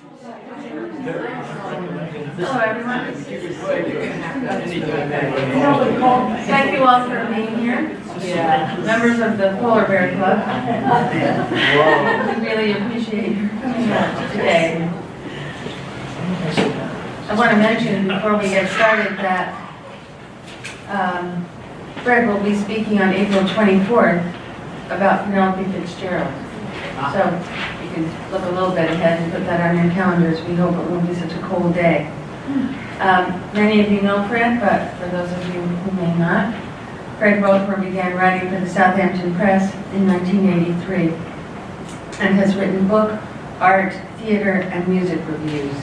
Hello, everyone. Thank you all for being here. Members of the Polar Bear Club. We really appreciate your coming out today. I want to mention before we get started that Fred will be speaking on April 24th about Penelope Fitzgerald. So you can look a little bit ahead and put that on your calendars. We hope it won't be such a cold day. Many of you know Fred, but for those of you who may not, Fred Volkmer began writing for the Southampton Press in 1983 and has written book, art, theater, and music reviews.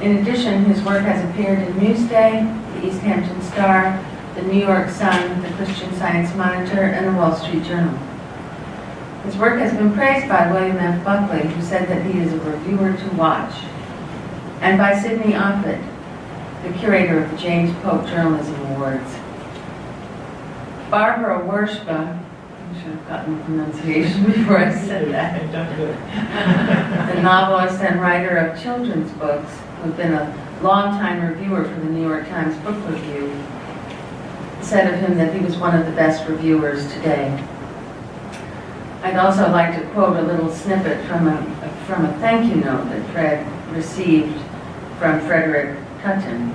In addition, his work has appeared in Newsday, the East Hampton Star, the New York Sun, the Christian Science Monitor, and the Wall Street Journal. His work has been praised by William F. Buckley, who said that he is a reviewer to watch, and by Sidney Offutt, the curator of the James Polk Journalism Awards. Barbara Werschba, I should have gotten the pronunciation before I said that, the novelist and writer of children's books, who's been a longtime reviewer for the New York Times Book Review, said of him that he was one of the best reviewers today. I'd also like to quote a little snippet from a thank you note that Fred received from Frederick Cutton.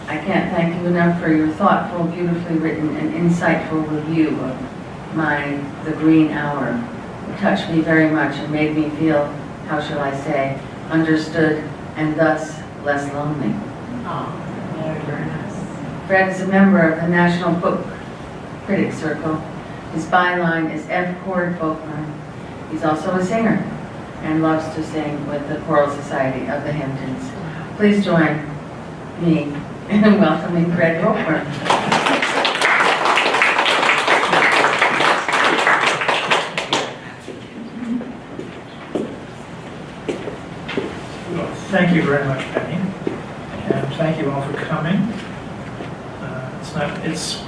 I can't thank you enough for your thoughtful, beautifully written, and insightful review of mine, The Green Hour. It touched me very much and made me feel, how shall I say, understood and thus less lonely. Oh, very nice. Fred is a member of the National Book Critics Circle. His byline is F. Cord Volkmer. He's also a singer and loves to sing with the Choral Society of the Hamptons. Please join me in welcoming Fred Volkmer. Well, thank you very much, Penny, and thank you all for coming. It's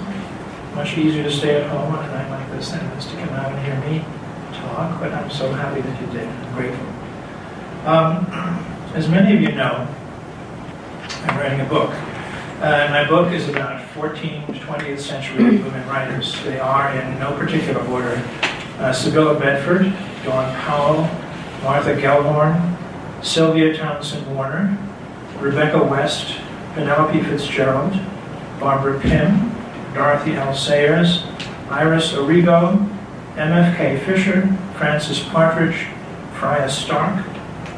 much easier to stay at home on a night like this than it is to come out and hear me talk, but I'm so happy that you did. I'm grateful. As many of you know, I'm writing a book. My book is about 14th to 20th century women writers. They are, in no particular order, Sibylla Bedford, Dawn Powell, Martha Gellhorn, Sylvia Townsend Warner, Rebecca West, Penelope Fitzgerald, Barbara Pym, Dorothy L. Sayers, Iris Origo, M.F.K. Fisher, Frances Partridge, Freya Stark,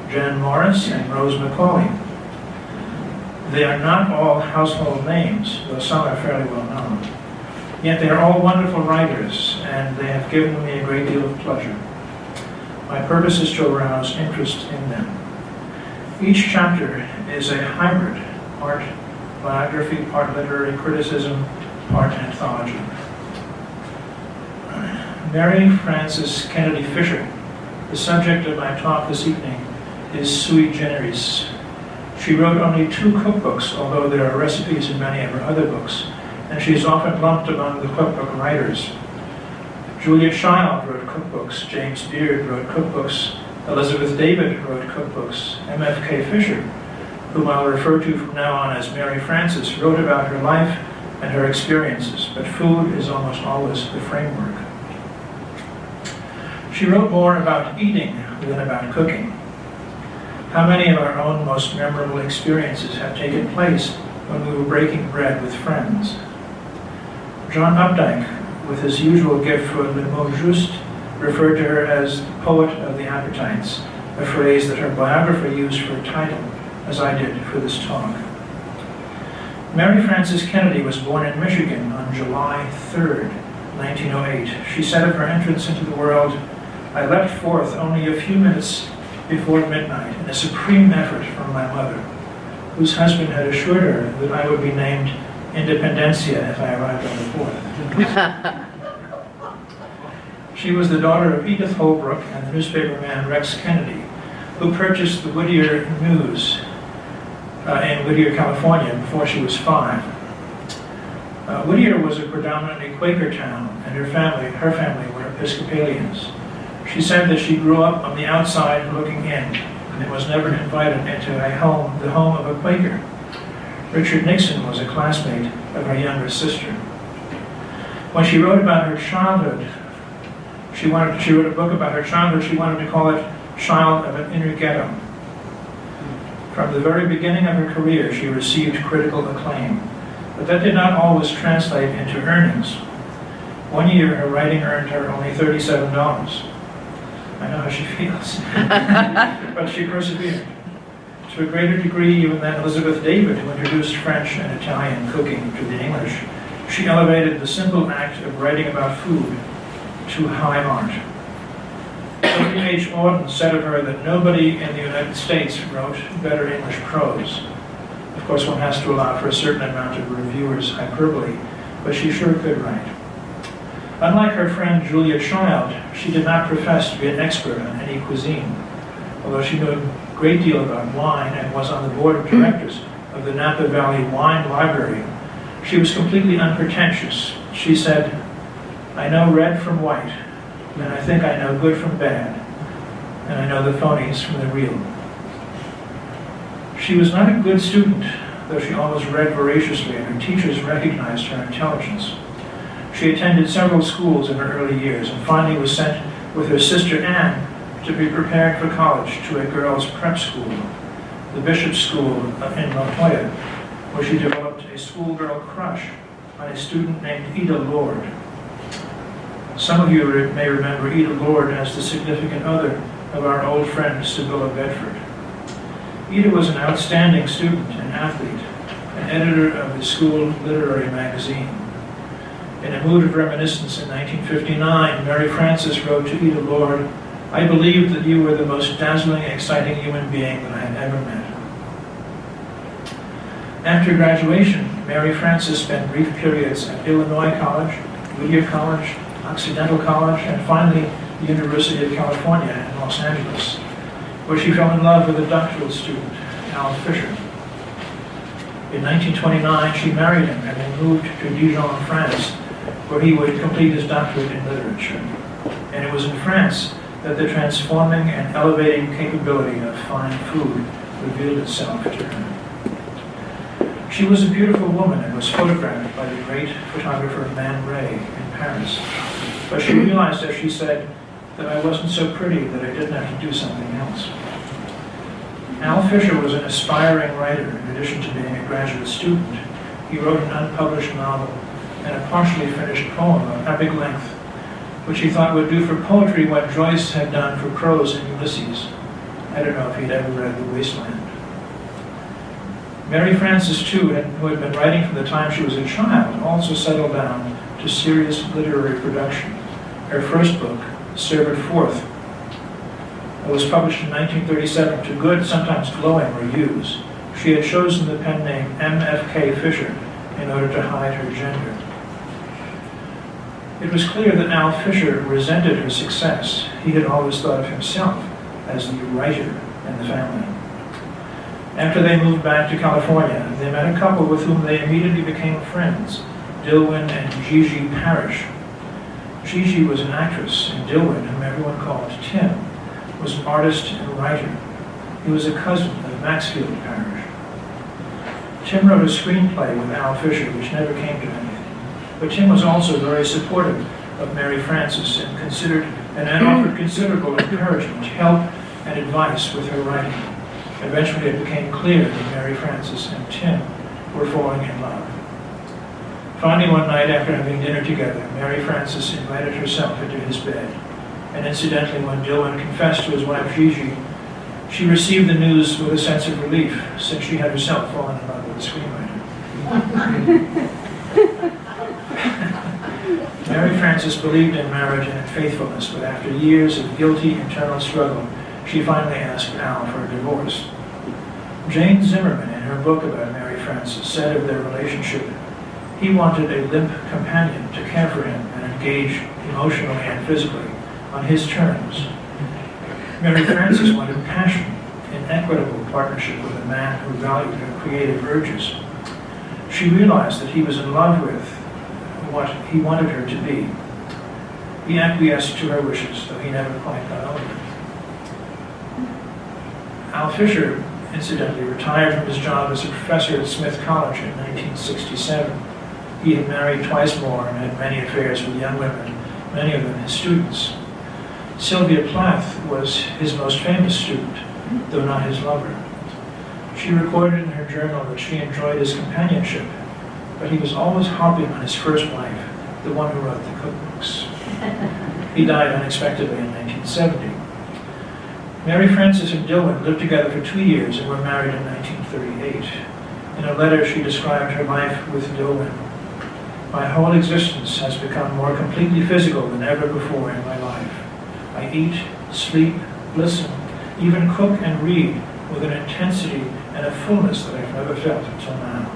Jan Morris, and Rose Macaulay. They are not all household names, though some are fairly well known. Yet they are all wonderful writers, and they have given me a great deal of pleasure. My purpose is to arouse interest in them. Each chapter is a hybrid, part biography, part literary criticism, part anthology. Mary Frances Kennedy Fisher, the subject of my talk this evening, is sui generis. She wrote only 2 cookbooks, although there are recipes in many of her other books, and she is often lumped among the cookbook writers. Julia Child wrote cookbooks, James Beard wrote cookbooks, Elizabeth David wrote cookbooks, M.F.K. Fisher, whom I'll refer to from now on as Mary Frances, wrote about her life and her experiences, but food is almost always the framework. She wrote more about eating than about cooking. How many of our own most memorable experiences have taken place when we were breaking bread with friends? John Updike, with his usual gift for le mot juste, referred to her as the poet of the appetites, a phrase that her biographer used for a title, as I did for this talk. Mary Frances Kennedy was born in Michigan on July 3rd, 1908. She said of her entrance into the world, "I leapt forth only a few minutes before midnight in a supreme effort from my mother, whose husband had assured her that I would be named Independencia if I arrived on the 4th. She was the daughter of Edith Holbrook and the newspaperman Rex Kennedy, who purchased the Whittier News in Whittier, California, before she was 5. Whittier was a predominantly Quaker town, and her family were Episcopalians. She said that she grew up on the outside looking in, and was never invited into the home of a Quaker. Richard Nixon was a classmate of her younger sister. When she wrote about her childhood, she wrote a book about her childhood. She wanted to call it Child of an Inner Ghetto. From the very beginning of her career, she received critical acclaim, but that did not always translate into earnings. One year, her writing earned her only $37. I know how she feels, but she persevered. To a greater degree even than Elizabeth David, who introduced French and Italian cooking to the English, she elevated the simple act of writing about food to high art. W. H. Auden said of her that nobody in the United States wrote better English prose. Of course, one has to allow for a certain amount of reviewer's hyperbole, but she sure could write. Unlike her friend Julia Child, she did not profess to be an expert on any cuisine, although she knew a great deal about wine and was on the board of directors of the Napa Valley Wine Library. She was completely unpretentious. She said, "I know red from white, and I think I know good from bad, and I know the phonies from the real." She was not a good student, though she always read voraciously, and her teachers recognized her intelligence. She attended several schools in her early years, and finally was sent with her sister Anne to be prepared for college to a girls' prep school, the Bishop School in La Jolla, where she developed a schoolgirl crush on a student named Ida Lord. Some of you may remember Ida Lord as the significant other of our old friend Sibylla Bedford. Ida was an outstanding student and athlete, an editor of the school literary magazine. In a mood of reminiscence in 1959, Mary Frances wrote to Ida Lord, "I believed that you were the most dazzling, exciting human being that I had ever met." After graduation, Mary Frances spent brief periods at Illinois College, Whittier College, Occidental College, and finally the University of California in Los Angeles, where she fell in love with a doctoral student, Al Fisher. In 1929, she married him and they moved to Dijon, France, where he would complete his doctorate in literature. And it was in France that the transforming and elevating capability of fine food revealed itself to her. She was a beautiful woman and was photographed by the great photographer Man Ray in Paris. But she realized, as she said, that I wasn't so pretty that I didn't have to do something else. Al Fisher was an aspiring writer. In addition to being a graduate student, he wrote an unpublished novel and a partially finished poem of epic length, which he thought would do for poetry what Joyce had done for prose in Ulysses. I don't know if he'd ever read The Wasteland. Mary Frances, too, who had been writing from the time she was a child, also settled down to serious literary production. Her first book, Serve It Forth, was published in 1937 to good, sometimes glowing reviews. She had chosen the pen name M.F.K. Fisher in order to hide her gender. It was clear that Al Fisher resented her success. He had always thought of himself as the writer in the family. After they moved back to California, they met a couple with whom they immediately became friends, Dilwyn and Gigi Parrish. Gigi was an actress, and Dilwyn, whom everyone called Tim, was an artist and writer. He was a cousin of Maxfield Parrish. Tim wrote a screenplay with Al Fisher, which never came to anything. But Tim was also very supportive of Mary Frances and offered considerable encouragement, help, and advice with her writing. Eventually it became clear that Mary Frances and Tim were falling in love. Finally, one night after having dinner together, Mary Frances invited herself into his bed. And incidentally, when Dilwyn confessed to his wife Gigi, she received the news with a sense of relief, since she had herself fallen in love with the screenwriter. Mary Frances believed in marriage and in faithfulness, but after years of guilty internal struggle, she finally asked Al for a divorce. Jane Zimmerman, in her book about Mary Frances, said of their relationship, he wanted a limp companion to care for him and engage emotionally and physically on his terms. Mary Frances wanted passion in equitable partnership with a man who valued her creative urges. She realized that he was in love with what he wanted her to be. He acquiesced to her wishes, though he never quite got over it. Al Fisher, incidentally, retired from his job as a professor at Smith College in 1967. He had married twice more and had many affairs with young women, many of them his students. Sylvia Plath was his most famous student, though not his lover. She recorded in her journal that she enjoyed his companionship, but he was always harping on his first wife, the one who wrote the cookbooks. He died unexpectedly in 1970. Mary Frances and Dilwyn lived together for 2 years and were married in 1938. In a letter, she described her life with Dilwyn. My whole existence has become more completely physical than ever before in my life. I eat, sleep, listen, even cook and read with an intensity and a fullness that I've never felt until now.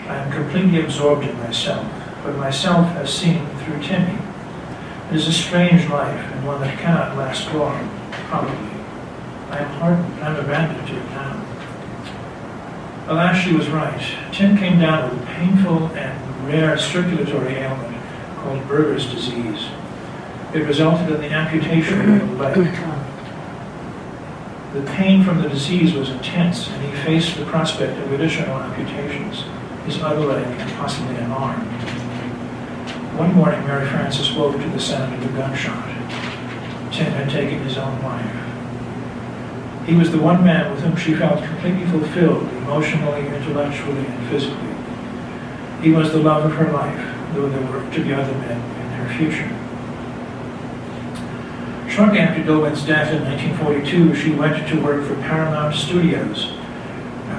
I am completely absorbed in myself, but myself as seen through Timmy. It is a strange life and one that cannot last long, probably. I am hardened, I'm abandoned to it now. Alas, she was right. Tim came down with a painful and rare circulatory ailment called Berger's disease. It resulted in the amputation of the leg. The pain from the disease was intense, and he faced the prospect of additional amputations, his other leg and possibly an arm. One morning, Mary Frances woke to the sound of a gunshot. Tim had taken his own life. He was the one man with whom she felt completely fulfilled, emotionally, intellectually, and physically. He was the love of her life, though there were to be other men in her future. Shortly after Dilwyn's death in 1942, she went to work for Paramount Studios,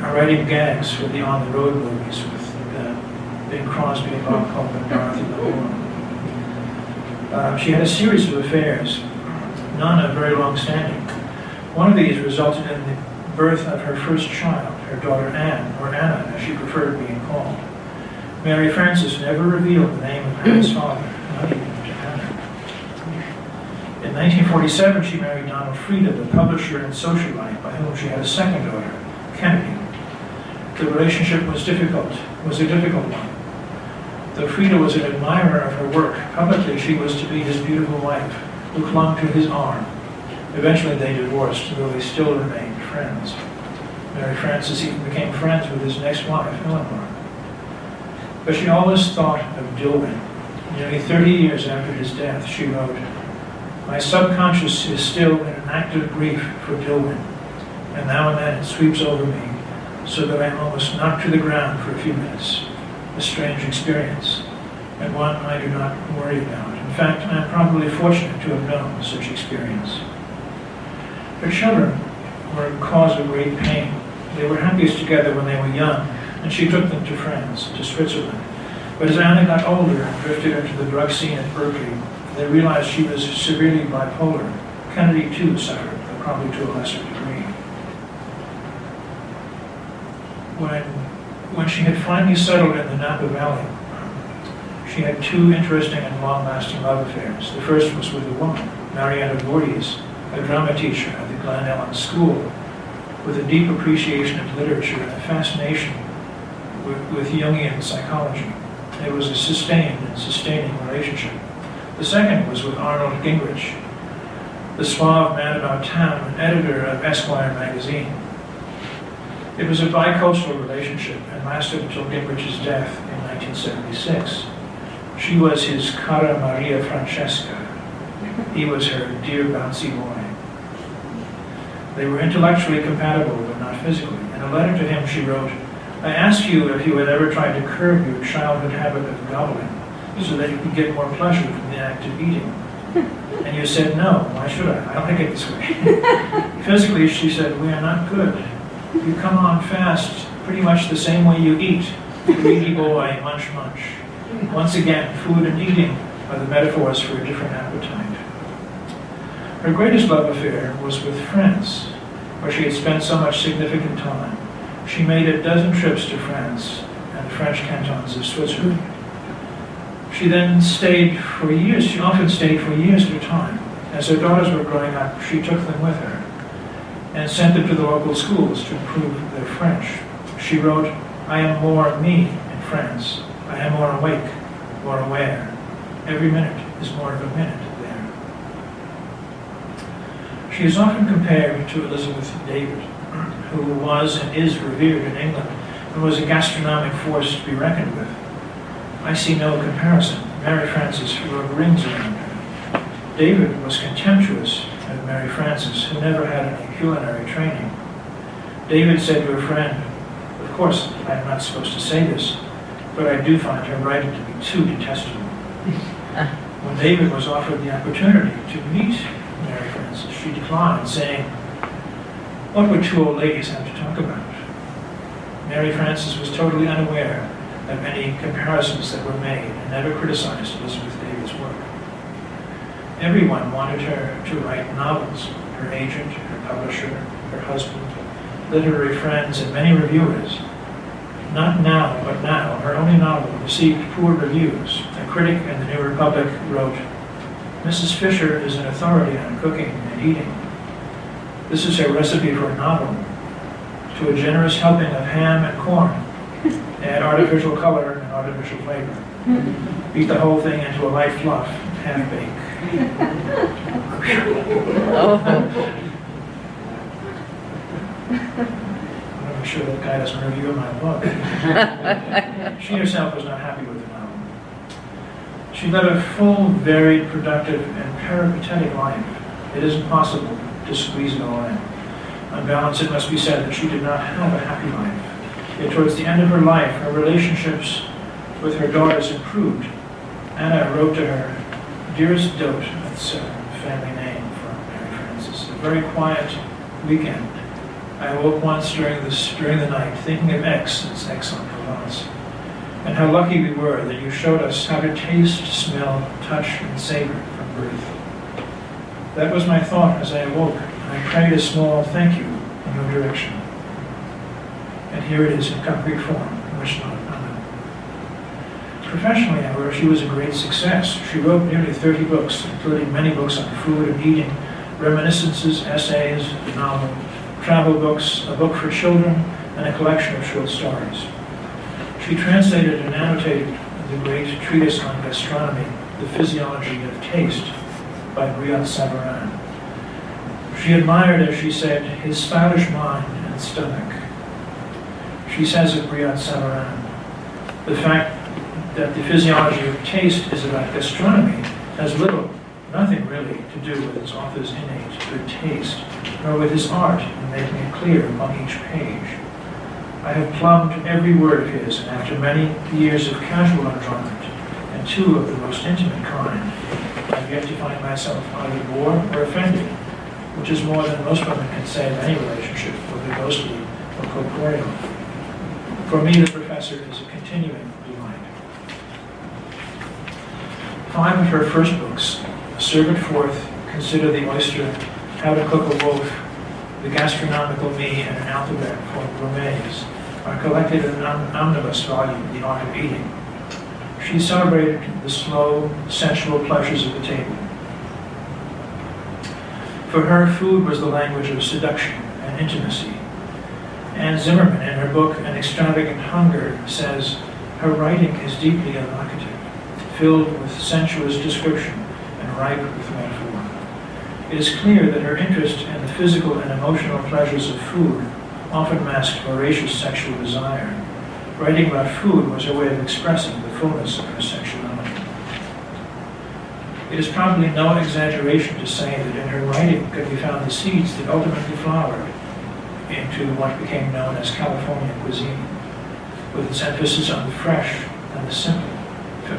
writing gags for the on-the-road movies with Bing Crosby, Bob Hope, and Dorothy Lamour. She had a series of affairs, none of very long standing. One of these resulted in the birth of her first child, her daughter Anne, or Anna, as she preferred being called. Mary Frances never revealed the name of Anna's father, not even to Anna. In 1947, she married Donald Frieda, the publisher and socialite, by whom she had a second daughter, Kennedy. The relationship was a difficult one. Though Frieda was an admirer of her work, publicly she was to be his beautiful wife, who clung to his arm. Eventually they divorced, though they still remained friends. Mary Frances even became friends with his next wife, Eleanor. But she always thought of Dilwyn. Nearly 30 years after his death, she wrote, "My subconscious is still in an active grief for Dilwyn, and now and then it sweeps over me, so that I am almost knocked to the ground for a few minutes. A strange experience, and one I do not worry about. In fact, I am probably fortunate to have known such experience." Her children were a cause of great pain. They were happiest together when they were young, and she took them to France, to Switzerland. But as Anna got older and drifted into the drug scene at Berkeley, they realized she was severely bipolar. Kennedy, too, suffered, but probably to a lesser degree. When she had finally settled in the Napa Valley, she had 2 interesting and long-lasting love affairs. The first was with a woman, Marietta Voorhees, a drama teacher at the Glen Ellen School, with a deep appreciation of literature and a fascination with Jungian psychology. It was a sustained and sustaining relationship. The second was with Arnold Gingrich, the suave man about town and editor of Esquire magazine. It was a bicultural relationship and lasted until Gingrich's death in 1976. She was his cara Maria Francesca. He was her dear bouncy boy. They were intellectually compatible, but not physically. In a letter to him, she wrote, "I asked you if you had ever tried to curb your childhood habit of gobbling, so that you could get more pleasure from the act of eating. And you said, no, why should I? I like it this way." Physically, she said, "We are not good. You come on fast, pretty much the same way you eat. Greedy boy, munch, munch." Once again, food and eating are the metaphors for a different appetite. Her greatest love affair was with France, where she had spent so much significant time. She made a dozen trips to France and the French cantons of Switzerland. She then stayed for years. She often stayed for years at a time. As her daughters were growing up, she took them with her and sent them to the local schools to improve their French. She wrote, "I am more me in France. I am more awake, more aware. Every minute is more of a minute there." She is often compared to Elizabeth David, who was and is revered in England and was a gastronomic force to be reckoned with. I see no comparison. Mary Frances wrote rings around her. David was contemptuous of Mary Frances, who never had any culinary training. David said to a friend, "Of course, I am not supposed to say this, but I do find her writing to be too detestable." When David was offered the opportunity to meet Mary Frances, she declined, saying, "What would two old ladies have to talk about?" Mary Frances was totally unaware of any comparisons that were made and never criticized Elizabeth David's work. Everyone wanted her to write novels. Her agent, her publisher, her husband, literary friends, and many reviewers. Not now, but now, her only novel received poor reviews. A critic in the New Republic wrote, "Mrs. Fisher is an authority on cooking and eating. This is her recipe for a novel. To a generous helping of ham and corn, add artificial color and artificial flavor. Beat the whole thing into a light fluff, half bake." I'm sure that guy doesn't review my book. She herself was not happy with the novel. She led a full, varied, productive, and peripatetic life. It isn't possible to squeeze it all in. On balance, it must be said that she did not have a happy life. Yet towards the end of her life, her relationships with her daughters improved. Anna wrote to her, "Dearest Dote," that's a family name for Mary Frances, "a very quiet weekend. I awoke once during the night, thinking of X, it's Aix-en-Provence, and how lucky we were that you showed us how to taste, smell, touch, and savor from birth. That was my thought as I awoke, and I prayed a small thank you in your direction." And here it is in concrete form, much not unknown. Professionally, however, she was a great success. She wrote nearly 30 books, including many books on food and eating, reminiscences, essays, a novel, travel books, a book for children, and a collection of short stories. She translated and annotated the great treatise on gastronomy, The Physiology of Taste, by Brillat-Savarin. She admired, as she said, his stylish mind and stomach. She says of Brillat-Savarin, "The fact that the physiology of taste is about gastronomy has nothing really to do with its author's innate good taste, nor with his art in making it clear on each page. I have plumbed every word of his, and after many years of casual enjoyment, and two of the most intimate kind, I have yet to find myself either bored or offended, which is more than most women can say of any relationship, whether ghostly or corporeal. For me, the professor is a continuing delight." 5 of her first books, Serve It Forth, Consider the Oyster, How to Cook a Wolf, The Gastronomical Me, and an Alphabet for Gourmets, are collected in an omnibus volume, The Art of Eating. She celebrated the slow, sensual pleasures of the table. For her, food was the language of seduction and intimacy. Anne Zimmerman, in her book An Extravagant Hunger, says, "Her writing is deeply evocative, filled with sensuous description and ripe with metaphor. It is clear that her interest in the physical and emotional pleasures of food often masked voracious sexual desire. Writing about food was her way of expressing the fullness of her sexuality." It is probably no exaggeration to say that in her writing could be found the seeds that ultimately flowered into what became known as California cuisine, with its emphasis on the fresh and the simple,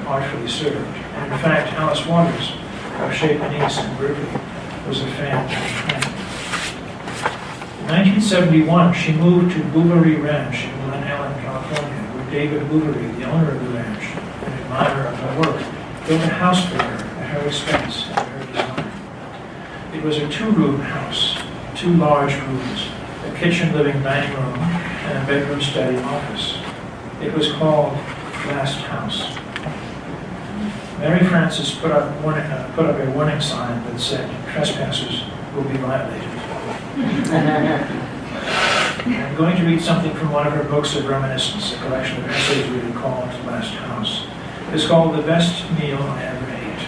artfully served. And in fact, Alice Waters, of Chez Panisse in Berkeley, was a fan of the trend. In 1971, she moved to Bouverie Ranch in Glen Ellen, California, where David Bouverie, the owner of the ranch, an admirer of her work, built a house for her at her expense and her design. It was a 2-room house, 2 large rooms, a kitchen, living, dining room, and a bedroom, study, office. It was called Last House. Mary Frances put up a warning sign that said, "Trespassers will be violated." I'm going to read something from one of her books of reminiscence, a collection of essays really called Last House. It's called The Best Meal I Ever Ate.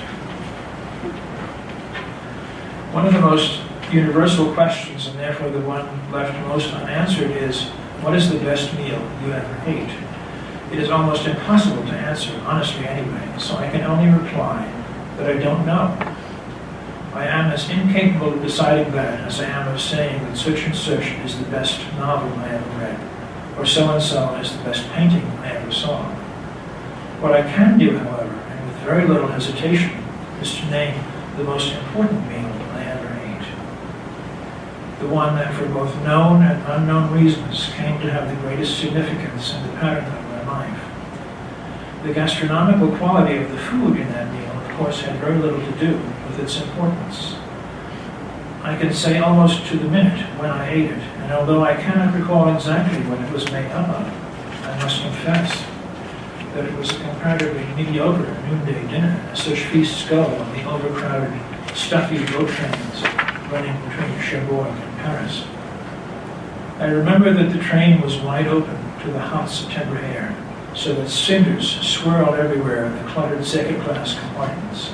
One of the most universal questions, and therefore the one left most unanswered is, what is the best meal you ever ate? It is almost impossible to answer, honestly anyway, so I can only reply that I don't know. I am as incapable of deciding that as I am of saying that such and such is the best novel I ever read, or so-and-so is the best painting I ever saw. What I can do, however, and with very little hesitation, is to name the most important meal I ever ate. The one that for both known and unknown reasons came to have the greatest significance in the pattern of my life. The gastronomical quality of the food in that meal, of course, had very little to do with its importance. I can say almost to the minute when I ate it, and although I cannot recall exactly what it was made up of, I must confess that it was a comparatively mediocre noonday dinner, as such feasts go on the overcrowded, stuffy boat trains running between Cherbourg and Paris. I remember that the train was wide open to the hot September air, so that cinders swirled everywhere in the cluttered second-class compartments.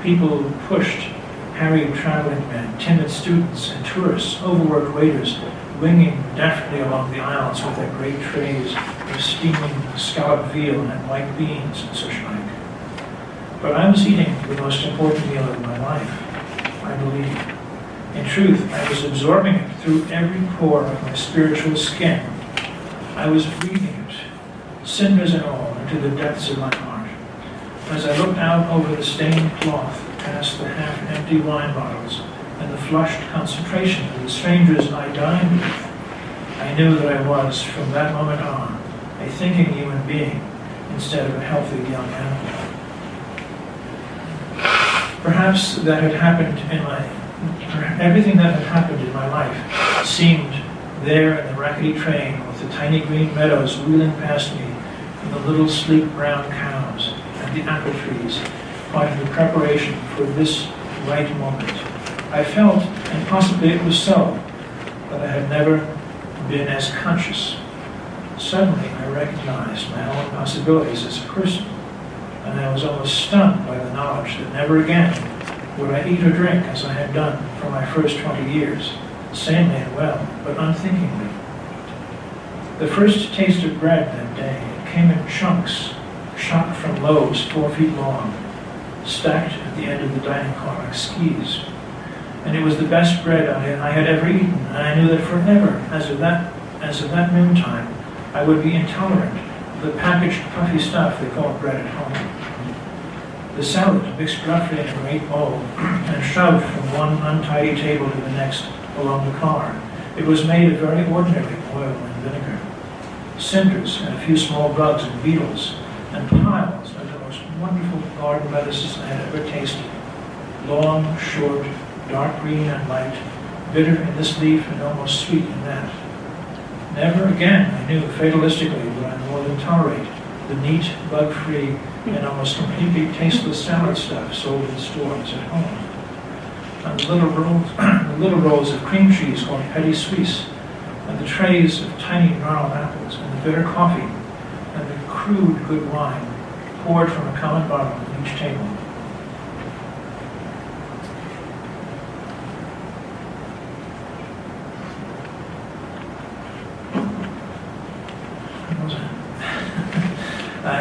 People pushed harried traveling men, timid students, and tourists, overworked waiters, winging deftly along the aisles with their great trays of steaming scalloped veal and white beans and such like. But I was eating the most important meal of my life, I believe. In truth, I was absorbing it through every pore of my spiritual skin. I was breathing it, cinders and all, into the depths of my heart. As I looked out over the stained cloth, past the half-empty wine bottles, and the flushed concentration of the strangers I dined with, I knew that I was, from that moment on, a thinking human being instead of a healthy young animal. Perhaps that had happened everything that had happened in my life seemed there in the rackety train with the tiny green meadows wheeling past me and the little sleek brown cows and the apple trees, part of the preparation for this right moment. I felt, and possibly it was so, that I had never been as conscious. Suddenly I recognized my own possibilities as a person, and I was almost stunned by the knowledge that never again would I eat or drink as I had done for my first 20 years, sanely and well, but unthinkingly. The first taste of bread that day, it came in chunks, shot from loaves 4 feet long, stacked at the end of the dining car like skis. And it was the best bread I had ever eaten, and I knew that forever, as of that noontime, I would be intolerant of the packaged puffy stuff they call bread at home. The salad, mixed roughly in a great bowl and shoved from one untidy table to the next along the car. It was made of very ordinary oil and vinegar, cinders and a few small bugs and beetles, and piles of the most wonderful garden lettuces I had ever tasted. Long, short, dark green and light, bitter in this leaf and almost sweet in that. Never again, I knew fatalistically, would I more than tolerate the neat, bug-free, and almost completely tasteless salad stuff sold in stores at home. And the little rolls of cream cheese called petit suisse, and the trays of tiny gnarled apples, and the bitter coffee, and the crude good wine poured from a common bottle at each table.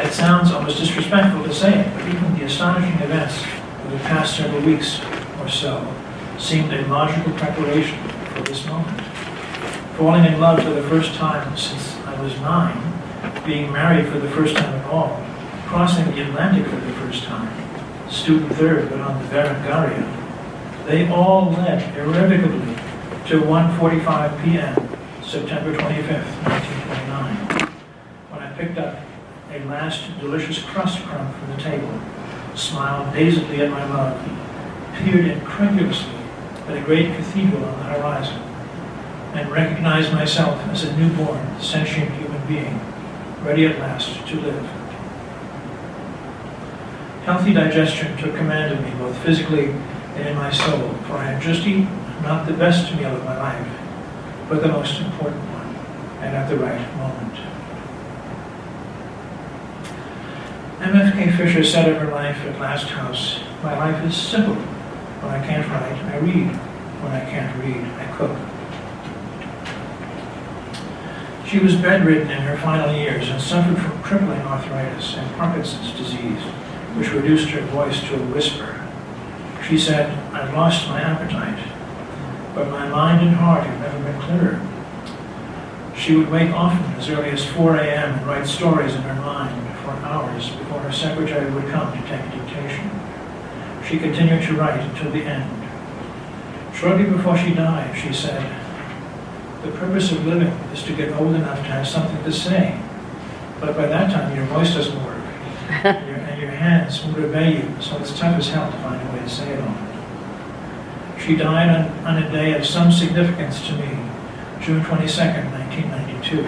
It sounds almost disrespectful to say it, but even the astonishing events of the past several weeks or so seemed a logical preparation for this moment. Falling in love for the first time since I was 9, being married for the first time at all, crossing the Atlantic for the first time, student third but on the Berengaria, they all led irrevocably to 1:45 p.m., September 25th, 1929, when I picked up a last delicious crust crumb from the table, smiled dazedly at my love, peered incredulously at a great cathedral on the horizon, and recognized myself as a newborn, sentient human being, ready at last to live. Healthy digestion took command of me, both physically and in my soul, for I had just eaten not the best meal of my life, but the most important one, and at the right moment. M.F.K. Fisher said of her life at Last House, "My life is simple. When I can't write, I read. When I can't read, I cook. She was bedridden in her final years and suffered from crippling arthritis and Parkinson's disease, which reduced her voice to a whisper. She said, "I've lost my appetite, but my mind and heart have never been clearer." She would wake often as early as 4 a.m. and write stories in her mind for hours before her secretary would come to take dictation. She continued to write until the end. Shortly before she died, she said, "The purpose of living is to get old enough to have something to say. But by that time, your voice doesn't work, and your hands won't obey you, so it's tough as hell to find a way to say it all." She died on a day of some significance to me, June 22nd, 1992.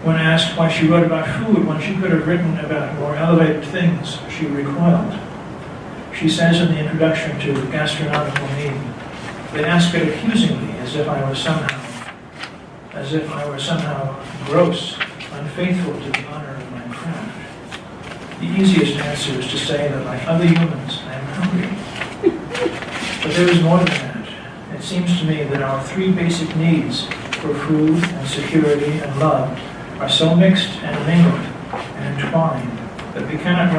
When asked why she wrote about food when she could have written about more elevated things, she recoiled. She says in the introduction to Gastronomical Need, "They ask it accusingly, as if I were somehow gross, unfaithful to the honor of my craft. The easiest answer is to say that like other humans, I am hungry. But there is more than that. It seems to me that our three basic needs for food and security and love are so mixed and mingled and entwined that we cannot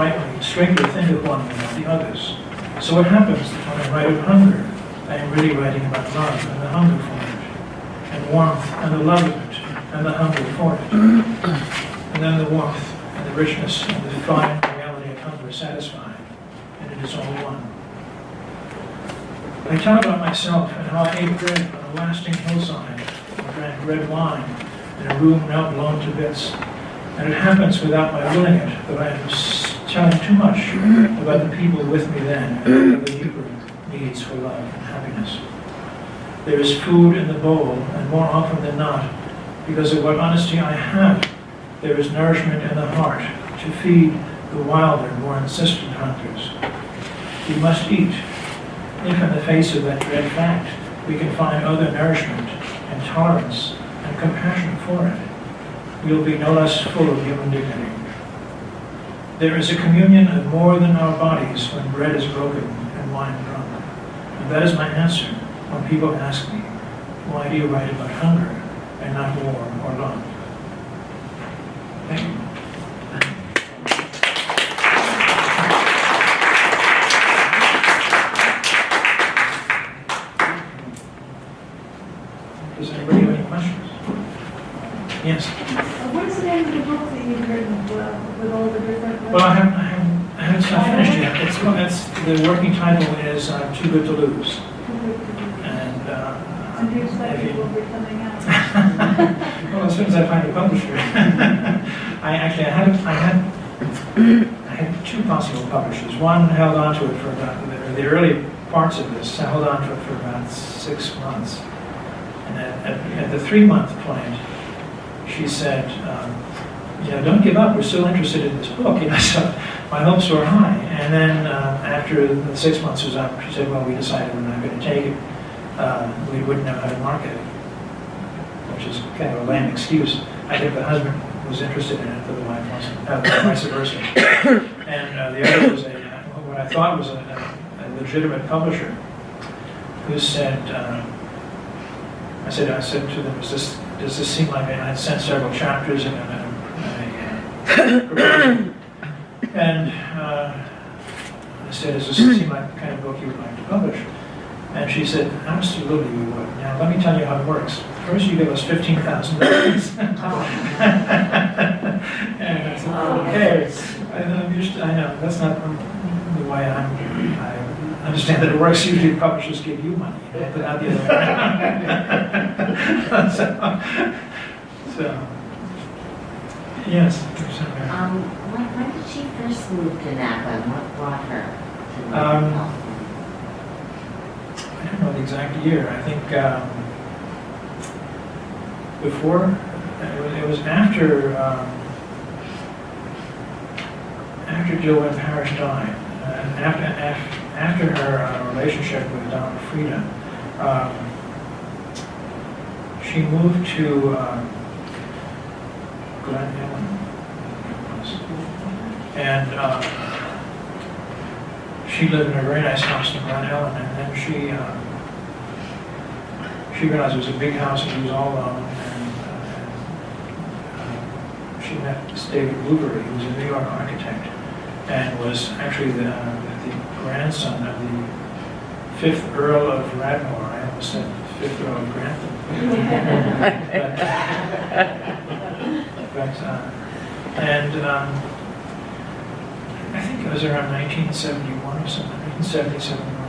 straightly think of one without the others. So what happens when I write of hunger? I am really writing about love and the hunger for it, and warmth and the love of it, and the hunger for it. And then the warmth and the richness and the fine reality of hunger satisfied, and it is all one. I tell about myself and how I ate bread on a lasting hillside and drank red wine in a room now blown to bits. And it happens without my willing it that I am telling too much about the people with me then and the deeper needs for love and happiness. There is food in the bowl, and more often than not, because of what honesty I have, there is nourishment in the heart to feed the wilder, more insistent hunters. We must eat, if in the face of that dread fact, we can find other nourishment and tolerance and compassion for it. We will be no less full of human dignity. There is a communion of more than our bodies when bread is broken and wine drunk. And that is my answer when people ask me, why do you write about hunger and not war or love? Thank you. Does anybody have any questions? Yes. What is the name of the book that you've written with all the different? Well, I haven't finished yet. The working title is Too Good to Lose. And do you expect it will be coming out? well, as soon as I find a publisher. I had two possible publishers. One held on to it for about the early parts of this. I held on to it for about 6 months. And at the 3-month point, she said, don't give up. We're still interested in this book. So my hopes were high. And then after the 6 months was up, she said, well, we decided we're not going to take it. We wouldn't know how to market it, which is kind of a lame excuse. I think the husband was interested in it, but the wife wasn't, vice versa. And the other was what I thought was a legitimate publisher who said, I said to them, does this seem like I'd sent several chapters in a proposal. And I said, does this seem like the kind of book you would like to publish? And she said, absolutely we would. Now, let me tell you how it works. First, you give us $15,000. And I said, okay. I know, that's not the way I understand that it works. Usually publishers give you money, but not the other way around. so, yes. When did she first move to Napa, and what brought her to Napa? I don't know the exact year. I think before, it was after Joanne Parrish died, and after her relationship with Donna Frieda, she moved to Glen Ellen, and she lived in a very nice house in Glen Ellen, and then she she realized it was a big house and she was all alone. She met David Blueberry, who was a New York architect, and was actually the grandson of the 5th Earl of Radnor. I almost said 5th Earl of Grantham. I think it was around 1971 or something, 1970, 71.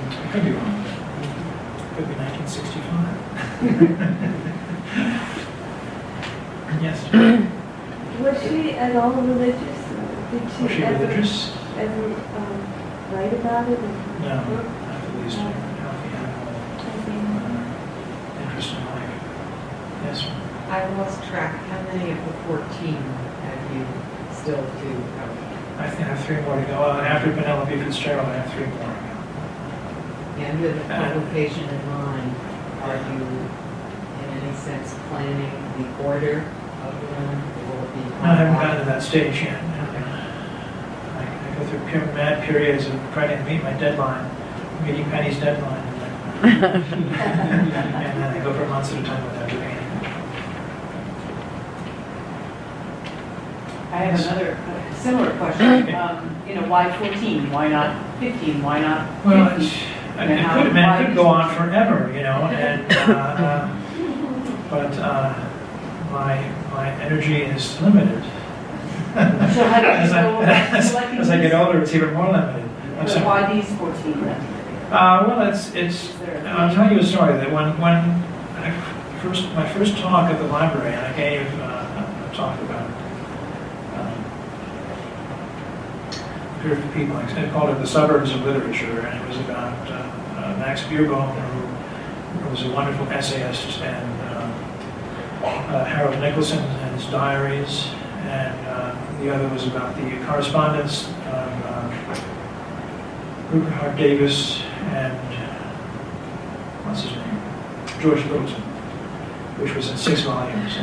I could be wrong. Could be 1965. Yes. Was she at all religious? Did Was she religious? ever write about it? No, not the least. Healthy animal interest in life. Yes, ma'am. I lost track. How many of the 14 have you still to go? I think I have 3 more to go. After Penelope Fitzgerald, I have 3 more to go. And with the publication in mind, are you in any sense planning the order of them? Will it be? No, I haven't gotten to that stage yet. I go through mad periods of trying to meet my deadline, meeting Penny's deadline, and then I go for months at a time without doing anything. I have another similar question. Why 14? Why not 15? Why not 50? Well, it could go on forever, and but my energy is limited. So how do you as I get older, it's even more limited. I'm sorry. Why these 14 then? Well, I'll tell you a story that when my first talk at the library, and I gave a talk about a group of people. I called it the suburbs of literature, and it was about Max Beerbohm, who was a wonderful essayist, and Harold Nicholson and his diaries, and the other was about the correspondence of Rupert Hart Davis and what's his name, George Littleton, which was in 6 volumes.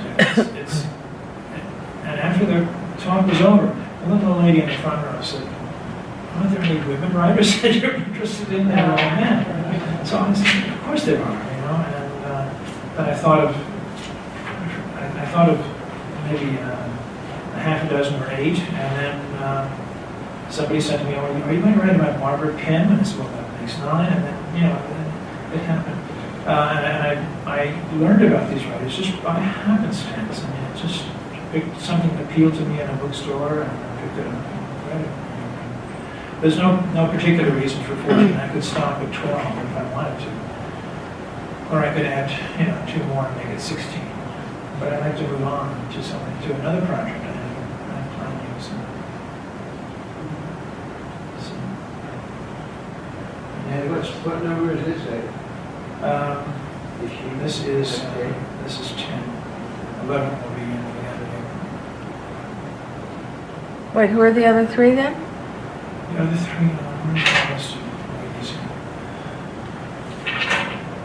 And after the talk was over, a little lady in the front row said, "Aren't there any women writers that you're interested in? They're all men." So I said, "Of course there are," And then I thought of maybe a half a dozen or 8, and then somebody said to me, "Are you going to write about Margaret Pym?" And I said, "Well, that makes 9," and then it happened. And I learned about these writers just by happenstance. I mean, it just something appealed to me in a bookstore, and I picked it up and read it. There's no particular reason for 14. I could stop at 12 if I wanted to, or I could add 2 more and make it 16. But I'd like to move on to another project I have planning. What number is this at? This is 10. 11 will be in the end of April. Wait, who are the other 3 then? The other 3, where's the list of ladies?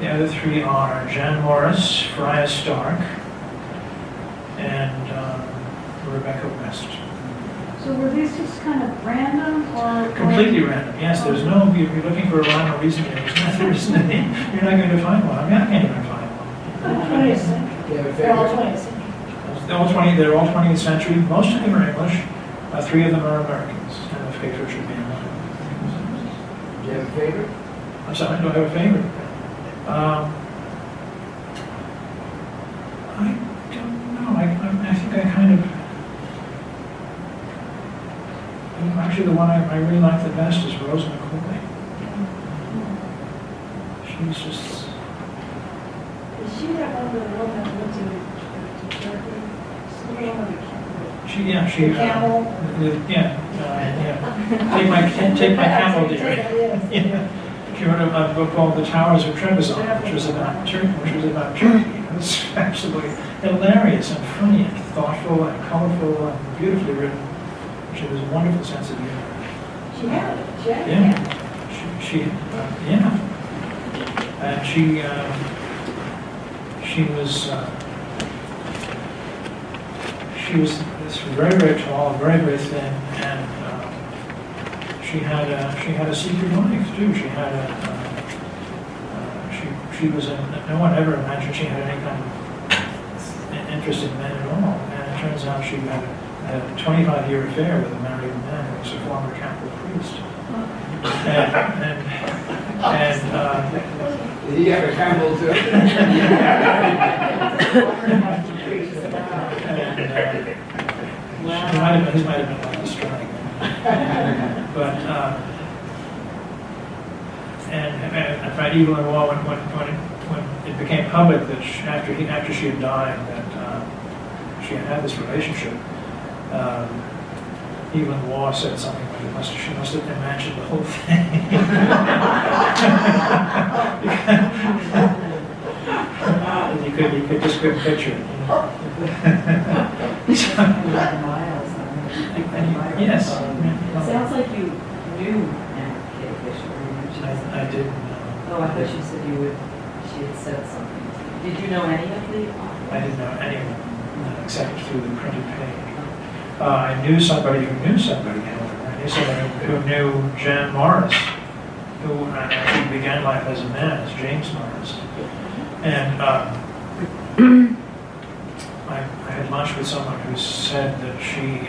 The other 3 are Jan Morris, Freya Stark, and Rebecca West. So were these just kind of random or? Completely random, yes. There's no, if you're looking for a rhyme or reason, there isn't any. You're not going to find one. I mean, I can't even find one. 20th century. They're all 20th century. They're all 20th century. Most of them are English. 3 of them are Americans. M.F.K should be one. Do you have a favorite? I'm sorry, do I have a favorite? I don't know. I think I kind of... Actually, the one I really like the best is Rose McCoy. She's just... Is she that one that went to Turkey? She The camel? Take my camel, dear. Yes. Yeah. She wrote a book called The Towers of Trebizond, which was about Turkey. It was absolutely hilarious and funny and thoughtful and colorful and beautifully written. She was a wonderful sense of humor. She had it. Yeah. And she was very, very tall, very, very thin, and she had a secret life too. she was in, no one ever imagined she had any kind of interest in men at all. And it turns out she had a 25-year affair with a married man who was a former Catholic priest. Did he have a camel too? His might have been like a strike. But, and in fact, Evelyn Waugh, when it became public that after she had died, that she had this relationship, Evelyn Waugh said something like, she must have imagined the whole thing. you could just couldn't picture it. Yes. It sounds like you knew M.F.K. Fisher. I didn't know. Oh, I thought she said she had said something. Did you know any of the? I didn't know anyone except through the printed page. I knew somebody who knew somebody, however. I knew somebody who knew Jan Morris, who actually began life as a man, as James Morris. And I had lunch with someone who said that she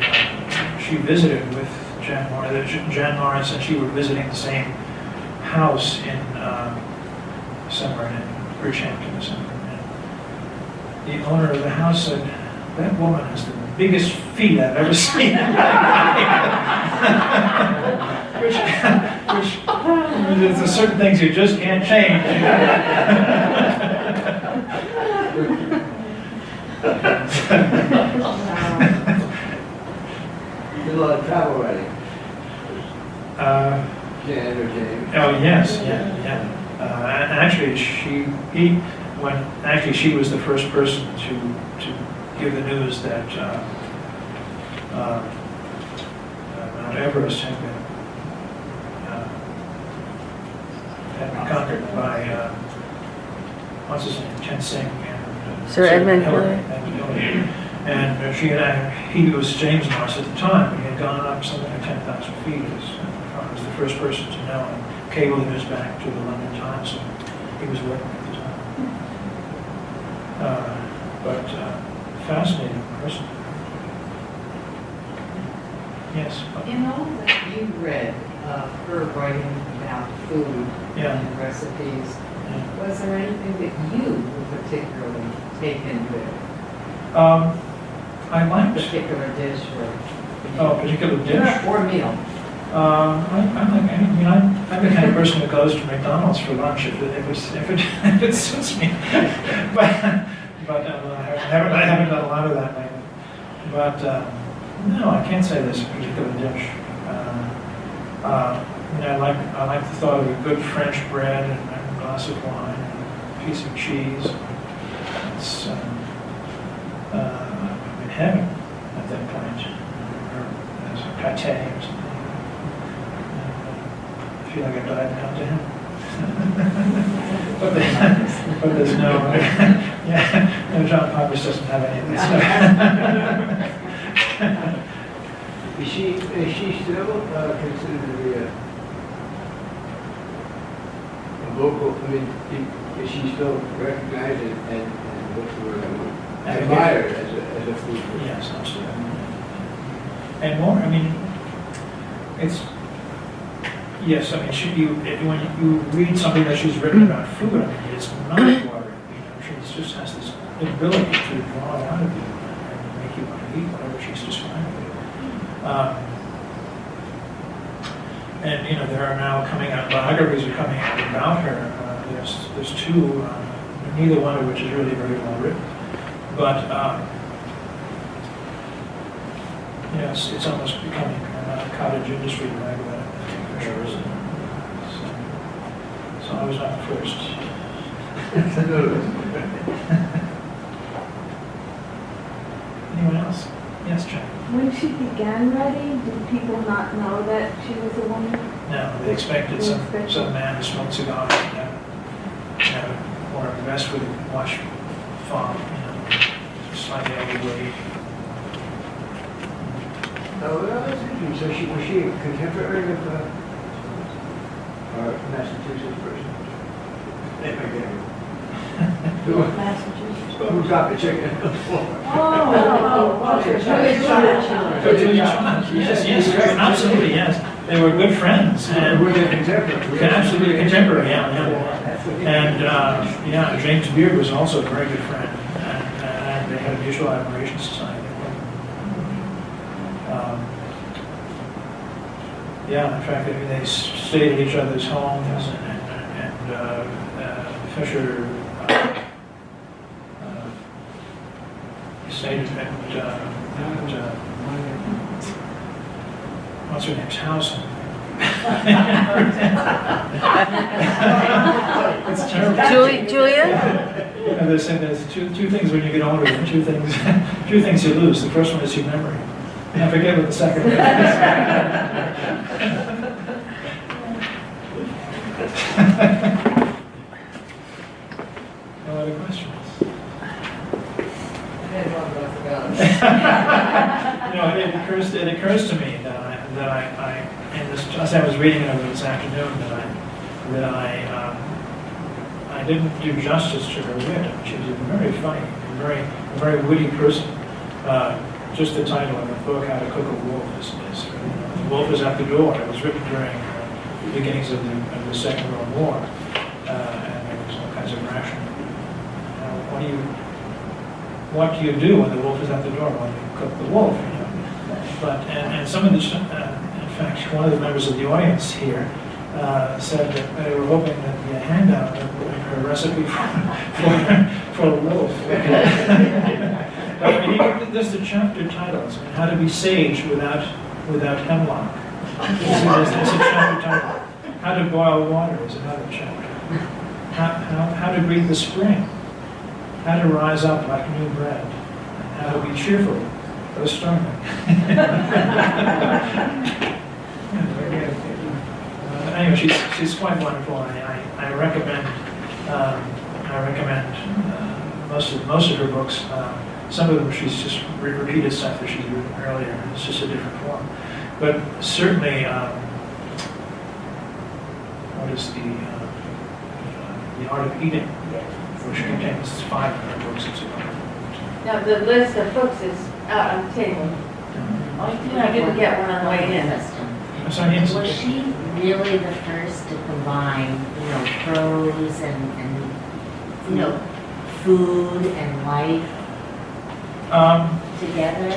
visited with Jan Morris, that Jan Morris and she were visiting the same house in somewhere in Bridgehampton or something. And the owner of the house said, "That woman has the biggest feet I've ever seen." which there's certain things you just can't change. Did a lot of travel writing. Jan or James. Oh yes, yeah. And actually, she was the first person to give the news that Mount Everest had been conquered by what's his name, Chen Sing and Sir Edmund Hillary. Hillary. And he was James Morris at the time. He had gone up something like 10,000 feet. He was the first person to know and cabled the news back to the London Times. So he was working at the time. But fascinating person. In Yes. all that you read of her writing about food Yeah. and recipes, Yeah. was there anything that you were particularly taken with? I liked Particular dish or a particular dish. or meal? I'm the kind of person who goes to McDonald's for lunch if it suits me. but I haven't done a lot of that lately. But no, I can't say there's a particular dish. I like the thought of a good French bread and a glass of wine and a piece of cheese. It's I'm in heaven at that point. Or as a pâté or something. I feel like I died down to him. but there's no, no, John Pappas doesn't have any of this stuff. Is she still considered to be a local, is she still recognized and what's the word I want? Admired as a food person? Yes, absolutely. And more, it's, yes, when you read something that she's written about food, it's mind-watering. She just has this ability to draw it out of you and make you want to eat whatever she's describing. And there are now coming out, biographies are coming out about her. There's two, neither one of which is really very well written. But it's almost becoming a cottage industry to write about it. So I was not the first. Anyone else? Yes, John. When she began writing, did people not know that she was a woman? No, they expected some man who smoked cigars and wore a vest with a watch fob, slightly overweight. Oh, well, that's interesting. So was she a contemporary of our Massachusetts person? Massachusetts. Who dropped the chicken? Yes, absolutely, yes. They were good friends, and Were they contemporary? absolutely contemporary, and yeah, James Beard was also a very good friend, and they had a mutual admiration society. Yeah, in fact, they stayed at each other's homes, and Fisher stayed at what's her name's house? It's terrible. Julia? And they say there's two things when you get older, two things you lose. The first one is your memory. And I forget what the second one is. No other questions? I had one, but I forgot. It occurs to me that as I was reading it over this afternoon, I didn't do justice to her wit. She was a very funny, very witty person. Just the title of the book, How to Cook a Wolf, is The Wolf is at the Door. It was written during the beginnings of the Second World War, and there was all kinds of ration. What do you do when the wolf is at the door? Well, you cook the wolf, But and some of the, in fact, one of the members of the audience here said that they were hoping that the handout would have a recipe for a wolf. But there's the chapter titles: How to be sage without hemlock. There's a chapter title. How to boil water is another chapter. How to greet the spring. How to rise up like new bread. And how to be cheerful for the storming. Anyway, she's quite wonderful. I recommend most of her books. Some of them she's just repeated stuff that she's written earlier. It's just a different form. But certainly, what is the Art of Eating, which contains 5 of her books as well. Now, the list of books is out on the table. I didn't get one on the way in. I'm sorry, yes. Was she really the first to combine, prose and food and life together?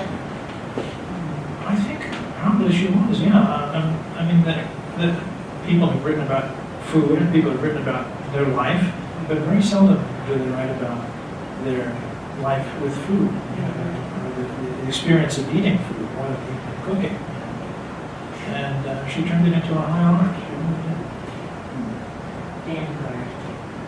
I think probably she was, yeah. I mean, the people have written about food, and people have written about their life, but very seldom do they write about their life with food, or the experience of eating food more than cooking. And she turned it into a high art. Vanguard.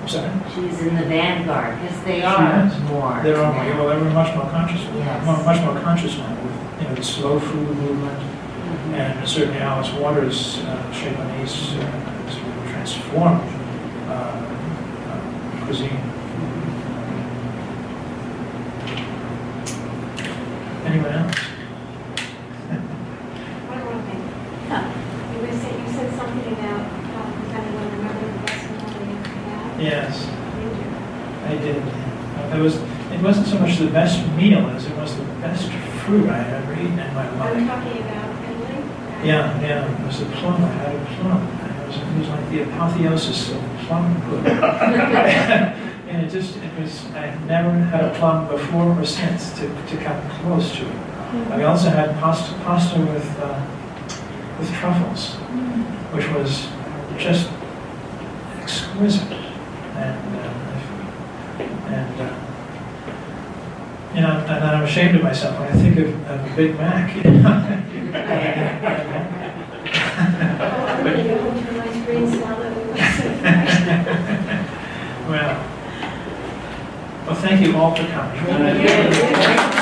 I'm sorry? She's in the vanguard, because they She are is. more. They were now. well, they were much more conscious. Yes. Much more conscious now with the slow food movement, and certainly Alice Waters' Shape on Ace has really transformed cuisine. Anyone else? One more thing. You said something about if anyone remembered the best meal they ever had. Yes, Did you? I did. It wasn't so much the best meal as it was the best fruit I had ever eaten in my I'm life. talking about Italy. Yeah, it was the plum. I had a plum. It was like the apotheosis of plum pudding. And it was, I've never had a plum before or since to come close to it. I also had pasta with truffles, which was just exquisite. And I'm ashamed of myself when I think of a Big Mac. I'm going to go home to a nice green salad. Well, thank you all for coming. Thank you.